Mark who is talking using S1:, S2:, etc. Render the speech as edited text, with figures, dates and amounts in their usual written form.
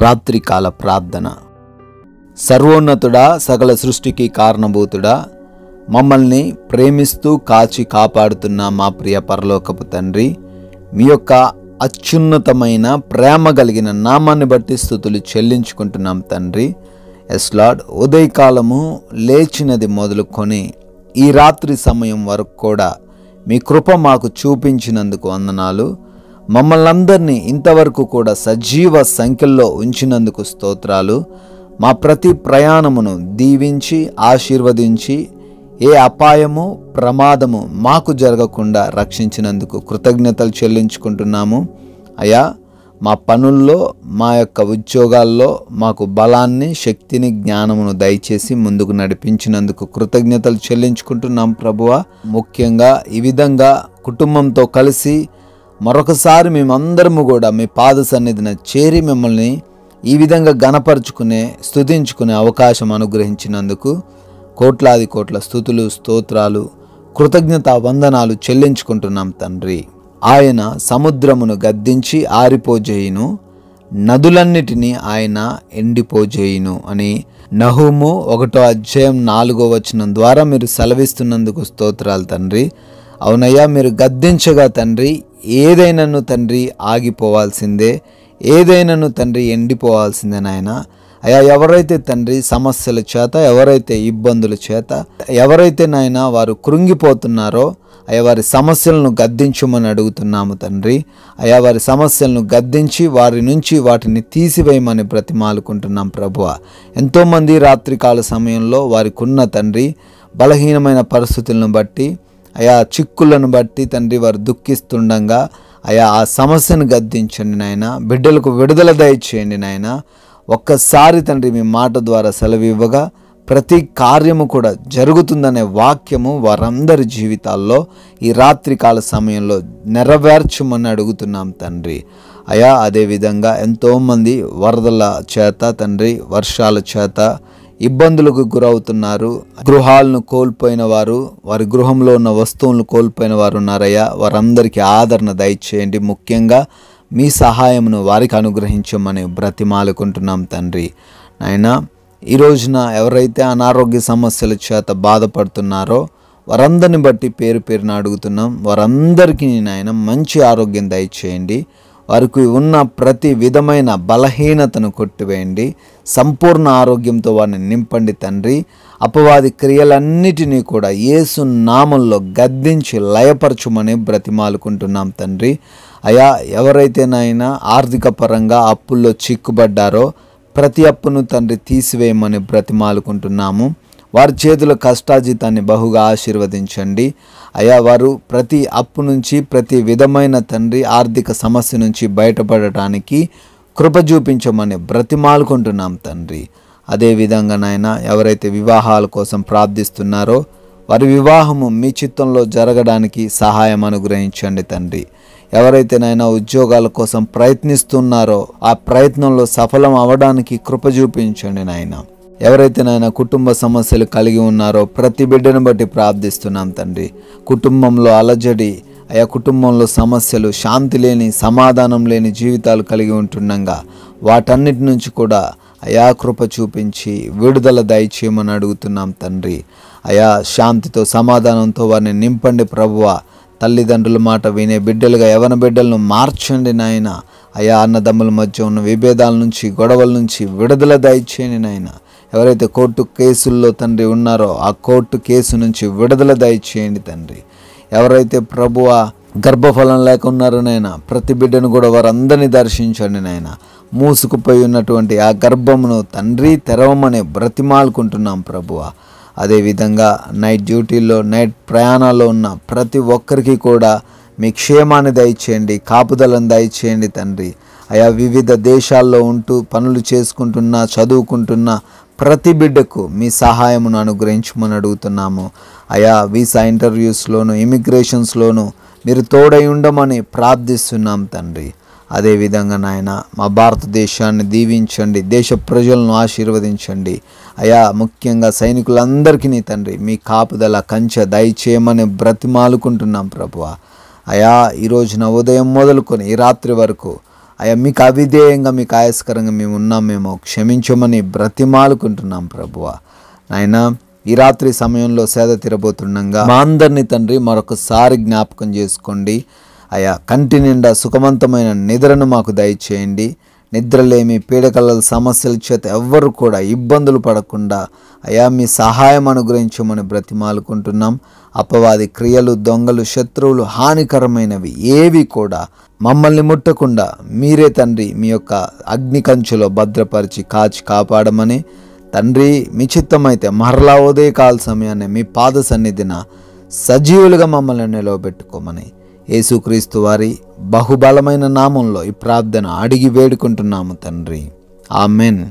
S1: రాత్రికాల ప్రార్థన. సర్వోన్నతుడా, సకల సృష్టికి కారణభూతుడా, మమ్మల్ని ప్రేమిస్తూ కాచి కాపాడుతున్న మా ప్రియ పరలోకపు తండ్రి, మీ యొక్క అత్యున్నతమైన ప్రేమ కలిగిన నామాన్ని బట్టి స్తుతులు చెల్లించుకుంటున్నాం తండ్రి. ఎస్ లార్డ్, ఉదయకాలము లేచినది మొదలుకొని ఈ రాత్రి సమయం వరకు కూడా మీ కృప మాకు చూపించినందుకు వందనాలు. మమ్మల్ని అందరినీ ఇంతవరకు కూడా సజీవ సంఖ్యల్లో ఉంచినందుకు స్తోత్రాలు. మా ప్రతి ప్రయాణమును దీవించి ఆశీర్వదించి ఏ అపాయము ప్రమాదము మాకు జరగకుండా రక్షించినందుకు కృతజ్ఞతలు చెల్లించుకుంటున్నాము. అయ్యా, మా పనుల్లో, మా యొక్క ఉద్యోగాల్లో మాకు బలాన్ని, శక్తిని, జ్ఞానమును దయచేసి ముందుకు నడిపించినందుకు కృతజ్ఞతలు చెల్లించుకుంటున్నాం ప్రభువా. ముఖ్యంగా ఈ విధంగా కుటుంబంతో కలిసి మరొకసారి మేమందరము కూడా మీ పాద సన్నిధిన చేరి మిమ్మల్ని ఈ విధంగా గణపరుచుకునే, స్తుతించుకునే అవకాశం అనుగ్రహించినందుకు కోట్లాది కోట్ల స్తుతులు, స్తోత్రాలు, కృతజ్ఞత వందనాలు చెల్లించుకుంటున్నాం తండ్రి. ఆయన సముద్రమును గద్దించి ఆరిపోజేయును, నదులన్నిటినీ ఆయన ఎండిపోజేయును అని నహూము 1:4 ద్వారా మీరు సెలవిస్తున్నందుకు స్తోత్రాలు తండ్రి. అవునయ్యా, మీరు గద్దించగా తండ్రి ఏదైనాను తండ్రి ఆగిపోవాల్సిందే, ఏదైనాను తండ్రి ఎండిపోవాల్సిందే నాయన. అయ్యా, ఎవరైతే తండ్రి సమస్యల చేత, ఎవరైతే ఇబ్బందుల చేత, ఎవరైతే నాయన వారు కృంగిపోతున్నారో అయ్యా, వారి సమస్యలను గద్దించమని అడుగుతున్నాము తండ్రి. అయ్యా, వారి సమస్యలను గద్దించి వారి నుంచి వాటిని తీసివేయమని బ్రతిమాలుకుంటున్నాం ప్రభువ. ఎంతోమంది రాత్రికాల సమయంలో వారికి ఉన్న తండ్రి బలహీనమైన పరిస్థితులను బట్టి, అయా చిక్కులను బట్టి తండ్రి వారు దుఃఖిస్తుండగా అయా ఆ సమస్యను గద్దించండి నాయన. బిడ్డలకు విడుదల దయచేయండి నాయన. ఒక్కసారి తండ్రి మీ మాట ద్వారా సెలవు ఇవ్వగా ప్రతి కార్యము కూడా జరుగుతుందనే వాక్యము వారందరి జీవితాల్లో ఈ రాత్రికాల సమయంలో నెరవేర్చమని అడుగుతున్నాం తండ్రి. అయా, అదేవిధంగా ఎంతోమంది వరదల చేత తండ్రి, వర్షాల చేత ఇబ్బందులకు గురవుతున్నారు. గృహాలను కోల్పోయిన వారు, వారి గృహంలో ఉన్న వస్తువులను కోల్పోయిన వారు ఉన్నారయ్యా. వారందరికీ ఆదరణ దయచేయండి. ముఖ్యంగా మీ సహాయమును వారికి అనుగ్రహించమని బ్రతిమాలుకుంటున్నాం తండ్రి. నాయన, ఈ రోజున ఎవరైతే అనారోగ్య సమస్యల చేత బాధపడుతున్నారో వారందరిని బట్టి పేరు పేరున అడుగుతున్నాం. వారందరికీ నాయన మంచి ఆరోగ్యం దయచేయండి. వారికి ఉన్న ప్రతి విధమైన బలహీనతను కొట్టివేయండి. సంపూర్ణ ఆరోగ్యంతో వారిని నింపండి తండ్రి. అపవాది క్రియలన్నిటినీ కూడా యేసు నామంలో గద్దించి లయపరచుమని బ్రతిమాలుకుంటున్నాం తండ్రి. అయా, ఎవరైతే నాయన ఆర్థిక పరంగా అప్పుల్లో చిక్కుబడ్డారో ప్రతి అప్పును తండ్రి తీసివేయమని బ్రతిమాలుకుంటున్నాము. వారి చేతుల కష్టాజీతాన్ని బహుగా ఆశీర్వదించండి. అయా, వారు ప్రతి అప్పు నుంచి, ప్రతి విధమైన తండ్రి ఆర్థిక సమస్య నుంచి బయటపడటానికి కృప చూపించమని బ్రతిమాలుకుంటున్నాం తండ్రి. అదేవిధంగా నాయన, ఎవరైతే వివాహాల కోసం ప్రార్థిస్తున్నారో వారి వివాహము మీ చిత్తంలో జరగడానికి సహాయం అనుగ్రహించండి తండ్రి. ఎవరైతే నాయన ఉద్యోగాల కోసం ప్రయత్నిస్తున్నారో ఆ ప్రయత్నంలో సఫలం అవ్వడానికి కృప చూపించండి నాయన. ఎవరైతే నాయన కుటుంబ సమస్యలు కలిగి ఉన్నారో ప్రతి బిడ్డను బట్టి ప్రార్థిస్తున్నాం తండ్రి. కుటుంబంలో అలజడి, అయా కుటుంబంలో సమస్యలు, శాంతి లేని, సమాధానం లేని జీవితాలు కలిగి ఉంటుండగా వాటన్నిటి నుంచి కూడా అయా కృప చూపించి విడుదల దయచేయమని అడుగుతున్నాం తండ్రి. అయా, శాంతితో సమాధానంతో వారిని నింపండి ప్రభువ. తల్లిదండ్రుల మాట వినే బిడ్డలుగా యవన బిడ్డలను మార్చండి నాయన. అయా, అన్నదమ్ముల మధ్య ఉన్న విభేదాల నుంచి, గొడవల నుంచి విడుదల దయచేయండి నాయన. ఎవరైతే కోర్టు కేసుల్లో తండ్రి ఉన్నారో ఆ కోర్టు కేసు నుంచి విడుదల దయచేయండి తండ్రి. ఎవరైతే ప్రభువ గర్భఫలం లేక ఉన్నారో నాయన ప్రతి బిడ్డను కూడా వారందరినీ దర్శించండి నాయన. మూసుకుపోయి ఉన్నటువంటి ఆ గర్భమును తండ్రి తెరవమని బ్రతిమాలుకుంటున్నాం ప్రభువ. అదేవిధంగా నైట్ డ్యూటీల్లో, నైట్ ప్రయాణాల్లో ఉన్న ప్రతి ఒక్కరికి కూడా మీ క్షేమాన్ని దయచేయండి, కాపుదలను దయచేయండి తండ్రి. అయా, వివిధ దేశాల్లో ఉంటూ పనులు చేసుకుంటున్నా, చదువుకుంటున్నా ప్రతి బిడ్డకు మీ సహాయమును అనుగ్రహించమని అడుగుతున్నాము. అయా, వీసా ఇంటర్వ్యూస్లోను, ఇమిగ్రేషన్స్లోను మీరు తోడై ఉండమని ప్రార్థిస్తున్నాం తండ్రి. అదేవిధంగా నాయన, మా భారతదేశాన్ని దీవించండి, దేశ ప్రజలను ఆశీర్వదించండి. అయా, ముఖ్యంగా సైనికులందరికీ తండ్రి మీ కాపుదల కంచె దయచేయమని బ్రతిమాలుకుంటున్నాం ప్రభువా. అయా, ఈ రోజున ఉదయం మొదలుకొని ఈ రాత్రి వరకు అయ్యా మీకు అవిధేయంగా మీకు ఆయాస్కరంగా మేము ఉన్నామేమో క్షమించమని బ్రతిమాలుకుంటున్నాం ప్రభువా. నాయనా ఈ రాత్రి సమయంలో సేద తీరబోతుండగా మా అందరినీ తండ్రి మరొకసారి జ్ఞాపకం చేసుకోండి. అయ్యా కంటి నిండా సుఖవంతమైన నిద్రను మాకు దయచేయండి. నిద్రలేమి పీడకల సమస్యల చేత ఎవ్వరు కూడా ఇబ్బందులు పడకుండా అయా మీ సహాయం అనుగ్రహించమని బ్రతిమాలుకుంటున్నాం. అపవాది క్రియలు, దొంగలు, శత్రువులు, హానికరమైనవి ఏవి కూడా మమ్మల్ని ముట్టకుండా మీరే తండ్రి మీ యొక్క అగ్ని కంచులో భద్రపరిచి కాచి కాపాడమని తండ్రి మీ చిత్తమైతే మరలా ఉదయకాల సమయాన్ని మీ పాద సన్నిధిన సజీవులుగా మమ్మల్ని నిలవబెట్టుకోమని యేసుక్రీస్తు వారి బహుబలమైన నామంలో ఈ ప్రార్థన అడిగి వేడుకుంటున్నాము తండ్రి. ఆమెన్.